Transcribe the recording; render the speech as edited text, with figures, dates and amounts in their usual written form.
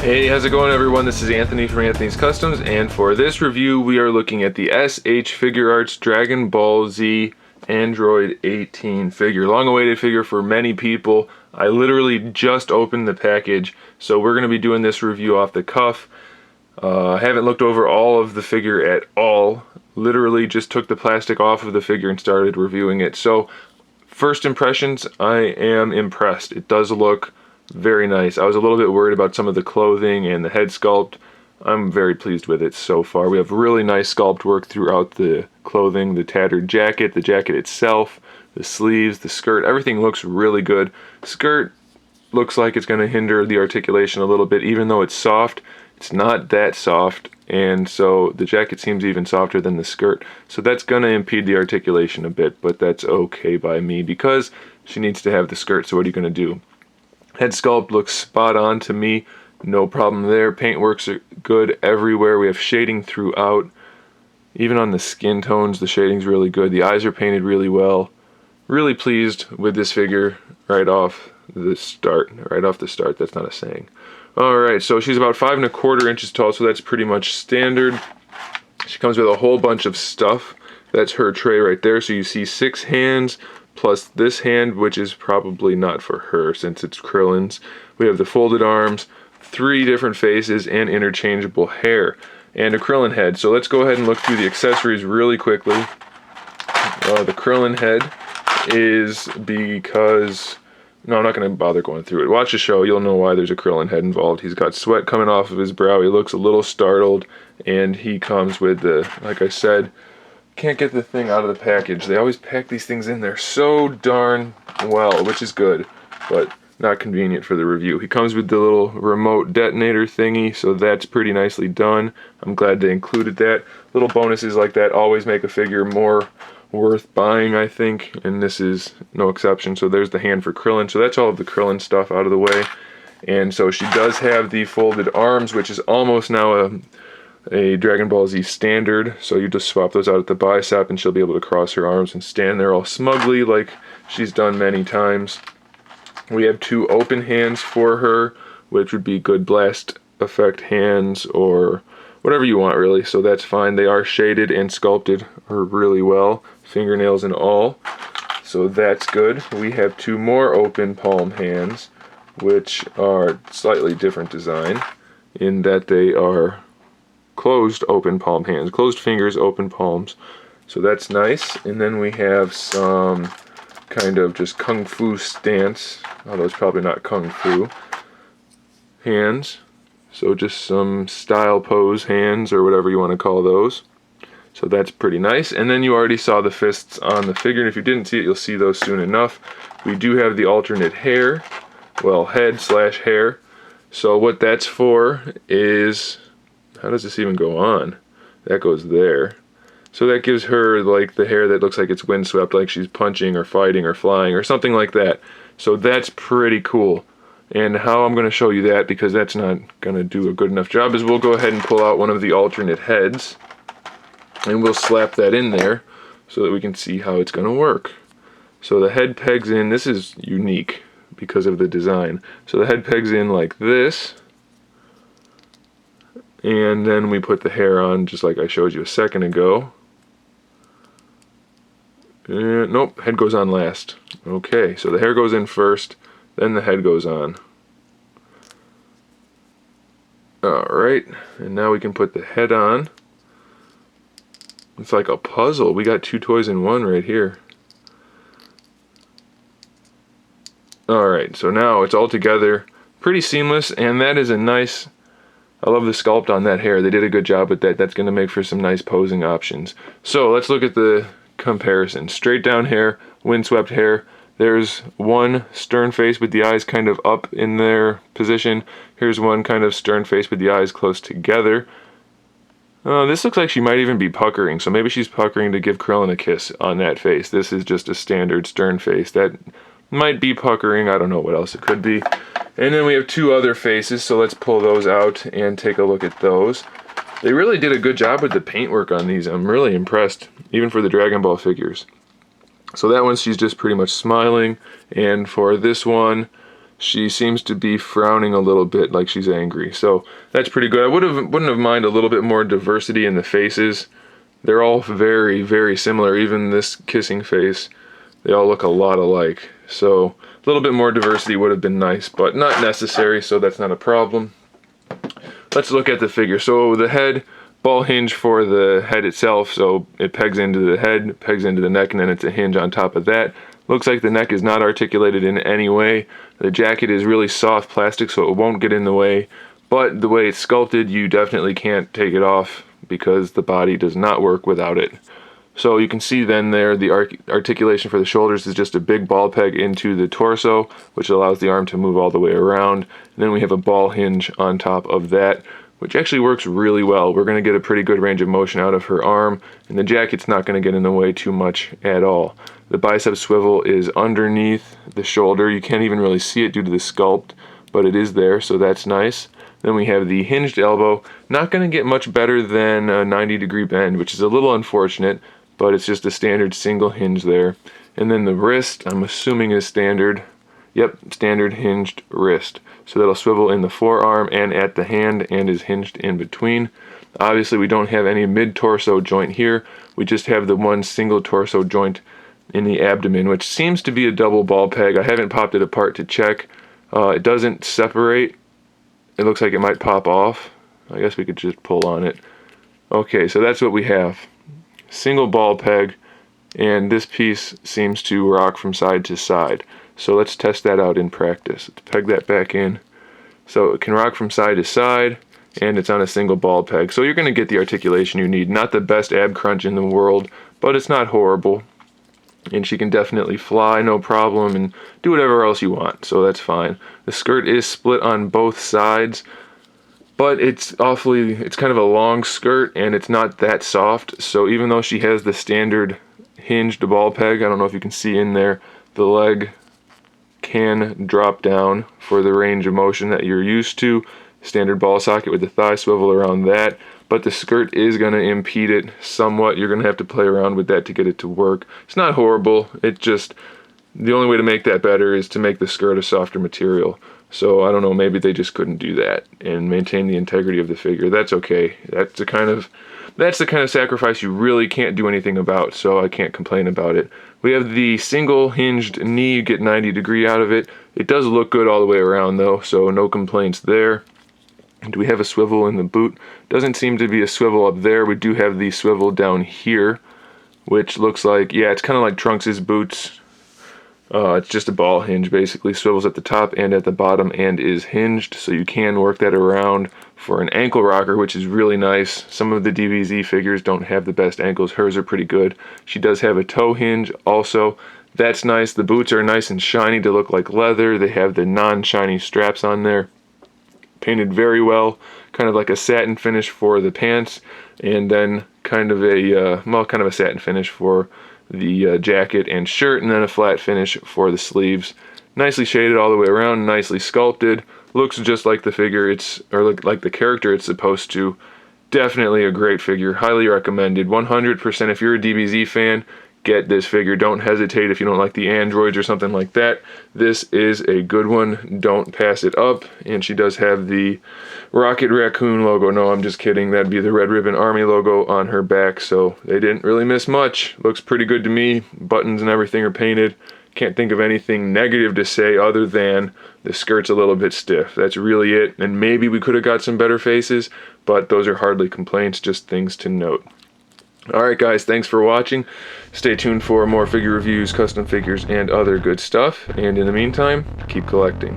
Hey, how's it going everyone? This is Anthony from Anthony's Customs, and for this review we are looking at the SH Figuarts Dragon Ball Z Android 18 figure. Long-awaited figure for many people. I literally just opened the package, so we're going to be doing this review off the cuff. I haven't looked over all of the figure at all. Literally just took the plastic off of the figure and started reviewing it. So, first impressions, I am impressed. It does look very nice. I was a little bit worried about some of the clothing and the head sculpt. I'm very pleased with it so far. We have really nice sculpt work throughout the clothing, the tattered jacket, the jacket itself, the sleeves, the skirt. Everything looks really good. Skirt looks like it's going to hinder the articulation a little bit, even though it's soft. It's not that soft, and so the jacket seems even softer than the skirt. So that's going to impede the articulation a bit, but that's okay by me because she needs to have the skirt, so what are you going to do? Head sculpt looks spot on to me, no problem there. Paintwork's good everywhere. We have shading throughout. Even on the skin tones, the shading's really good. The eyes are painted really well. Really pleased with this figure right off the start. Right off the start, that's not a saying. Alright, so she's about 5 1/4 inches tall, so that's pretty much standard. She comes with a whole bunch of stuff. That's her tray right there, so you see 6 hands, plus this hand, which is probably not for her since it's Krillin's. We have the folded arms, 3 different faces, and interchangeable hair, and a Krillin head. So let's go ahead and look through the accessories really quickly. The Krillin head is because... No, I'm not going to bother going through it. Watch the show, you'll know why there's a Krillin head involved. He's got sweat coming off of his brow, he looks a little startled, and he comes with the, like I said, can't get the thing out of the package. They always pack these things in there so darn well, which is good, but not convenient for the review. He comes with the little remote detonator thingy, so that's pretty nicely done. I'm glad they included that. Little bonuses like that always make a figure more worth buying, I think, and this is no exception. So there's the hand for Krillin. So that's all of the Krillin stuff out of the way. And so she does have the folded arms, which is almost now a Dragon Ball Z standard, so you just swap those out at the bicep and she'll be able to cross her arms and stand there all smugly like she's done many times. We have 2 open hands for her, which would be good blast effect hands or whatever you want really, so that's fine. They are shaded and sculpted really well, fingernails and all, so that's good. We have 2 more open palm hands, which are slightly different design in that they are closed open palm hands, closed fingers, open palms, so that's nice. And then we have some kind of just kung fu stance, although it's probably not kung fu hands, so just some style pose hands or whatever you want to call those, so that's pretty nice. And then you already saw the fists on the figure, and if you didn't see it, you'll see those soon enough. We do have the alternate hair, well, head slash hair. So what that's for is, how does this even go on? That goes there. So that gives her like the hair that looks like it's windswept, like she's punching or fighting or flying or something like that. So that's pretty cool. And how I'm going to show you that, because that's not going to do a good enough job, is we'll go ahead and pull out one of the alternate heads and we'll slap that in there so that we can see how it's going to work. So the head pegs in, this is unique because of the design. So the head pegs in like this, and then we put the hair on just like I showed you a second ago. Nope, head goes on last. Okay, so the hair goes in first, then the head goes on. Alright, and now we can put the head on. It's like a puzzle. We got 2 toys in one right here. Alright, so now it's all together. Pretty seamless, and that is a nice... I love the sculpt on that hair. They did a good job with that. That's going to make for some nice posing options. So let's look at the comparison. Straight down hair, windswept hair. There's one stern face with the eyes kind of up in their position. Here's one kind of stern face with the eyes close together. This looks like she might even be puckering, so maybe she's puckering to give Krillin a kiss on that face. This is just a standard stern face. That might be puckering. I don't know what else it could be. And then we have 2 other faces, so let's pull those out and take a look at those. They really did a good job with the paintwork on these. I'm really impressed, even for the Dragon Ball figures. So that one, she's just pretty much smiling, and for this one, she seems to be frowning a little bit like she's angry. So that's pretty good. I wouldn't have minded a little bit more diversity in the faces. They're all very, very similar. Even this kissing face, they all look a lot alike. So a little bit more diversity would have been nice, but not necessary, so that's not a problem. Let's look at the figure. So the head, ball hinge for the head itself, so it pegs into the head, pegs into the neck, and then it's a hinge on top of that. Looks like the neck is not articulated in any way. The jacket is really soft plastic, so it won't get in the way, but the way it's sculpted, you definitely can't take it off because the body does not work without it. So you can see then there the articulation for the shoulders is just a big ball peg into the torso, which allows the arm to move all the way around. And then we have a ball hinge on top of that, which actually works really well. We're going to get a pretty good range of motion out of her arm, and the jacket's not going to get in the way too much at all. The bicep swivel is underneath the shoulder. You can't even really see it due to the sculpt, but it is there, so that's nice. Then we have the hinged elbow. Not going to get much better than a 90-degree bend, which is a little unfortunate, but it's just a standard single hinge there. And then the wrist, I'm assuming is standard. Yep, standard hinged wrist. So that'll swivel in the forearm and at the hand and is hinged in between. Obviously we don't have any mid-torso joint here. We just have the one single torso joint in the abdomen, which seems to be a double ball peg. I haven't popped it apart to check. It doesn't separate. It looks like it might pop off. I guess we could just pull on it. Okay, so that's what we have. Single ball peg, and this piece seems to rock from side to side. So let's test that out in practice. Let's peg that back in. So it can rock from side to side, and it's on a single ball peg. So you're going to get the articulation you need. Not the best ab crunch in the world, but it's not horrible. And she can definitely fly, no problem, and do whatever else you want, so that's fine. The skirt is split on both sides, but it's kind of a long skirt, and it's not that soft, so even though she has the standard hinged ball peg, I don't know if you can see in there, the leg can drop down for the range of motion that you're used to. Standard ball socket with the thigh swivel around that, but the skirt is going to impede it somewhat. You're going to have to play around with that to get it to work. It's not horrible. It just, the only way to make that better is to make the skirt a softer material. So I don't know, maybe they just couldn't do that and maintain the integrity of the figure. That's okay. That's the kind of sacrifice you really can't do anything about, so I can't complain about it. We have the single hinged knee, you get 90-degree out of it. It does look good all the way around though, so no complaints there. Do we have a swivel in the boot? Doesn't seem to be a swivel up there. We do have the swivel down here, which looks like, yeah, it's kind of like Trunks' boots. It's just a ball hinge, basically. Swivels at the top and at the bottom and is hinged, so you can work that around for an ankle rocker, which is really nice. Some of the DBZ figures don't have the best ankles. Hers are pretty good. She does have a toe hinge also. That's nice. The boots are nice and shiny to look like leather. They have the non-shiny straps on there. Painted very well, kind of like a satin finish for the pants, and then kind of a satin finish for the jacket and shirt, and then a flat finish for the sleeves. Nicely shaded all the way around, nicely sculpted. Looks just like the figure like the character it's supposed to. Definitely a great figure, highly recommended. 100% if you're a DBZ fan, get this figure. Don't hesitate if you don't like the androids or something like that. This is a good one. Don't pass it up. And she does have the Rocket Raccoon logo. No, I'm just kidding. That'd be the Red Ribbon Army logo on her back, so they didn't really miss much. Looks pretty good to me. Buttons and everything are painted. Can't think of anything negative to say other than the skirt's a little bit stiff. That's really it. And maybe we could have got some better faces, but those are hardly complaints, just things to note. Alright guys, thanks for watching. Stay tuned for more figure reviews, custom figures, and other good stuff. And in the meantime, keep collecting.